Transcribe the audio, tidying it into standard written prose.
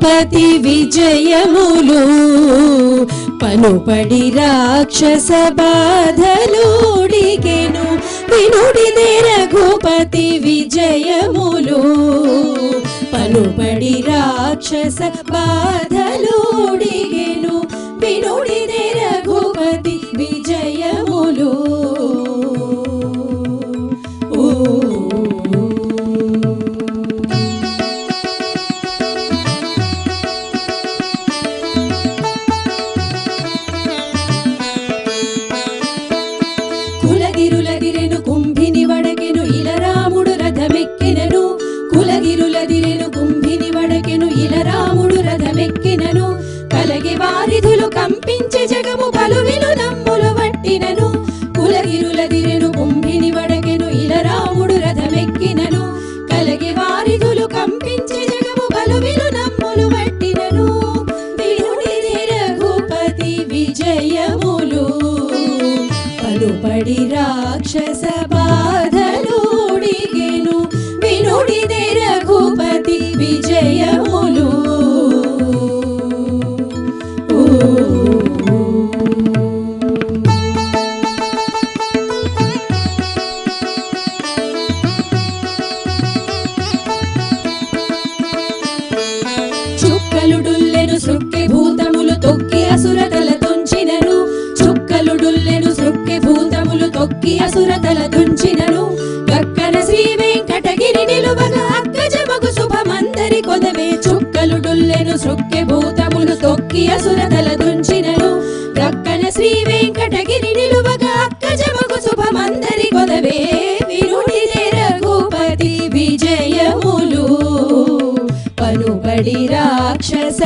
రఘుపతి విజయములు పనుపడి రాక్షస బాధలుడిగెను వినుడిదే రఘుపతి విజయములు పనుపడి రాక్షస బాధలుడిగెను వినుడిదే రఘుపతి విజయములు కులగిరులదిరెను కుంభిని వడకెను ఇలరాముడు రథమెక్కినను కులగిరులదిరెను కుంభిని వడకెను ఇలరాముడు రథమెక్కినను కలగి వారిధులు కంపించి జగము పలువిలు నమ్ములు వట్టినను కులగిరులదిరెను కుంభిని వడకెను ఇలరాముడు రథమెక్కినను కలగి వారిధులు కంపించి జగము పలువిలు నమ్ములు వట్టినను వినుడిదే రఘుపతి విజయములు పలుపడి రాక్షస బాధలుడిగెను వినుడిదే రఘుపతి విజయములు చుక్కలుడుల్లెను సృక్కి భూతములు తొక్కి అసురతల తుంచినను చుక్కలుడుల్లెను సృక్కి భూతములు తొక్కి అసురతల తుంచినను గక్కన శ్రీ వెంకటగిరి నిలువగా అక్కజమగు శుభమందరి కొదవే చుక్కలుడుల్లెను సృక్కి భూతములు తొక్కి అసురతల తుంచినను గక్కన శ్రీ వెంకటగిరి నిలువగా అక్కజమగు శుభమందరి కొదవే వినుడిదే రఘుపతి విజయములు పనుబడి రాక్షస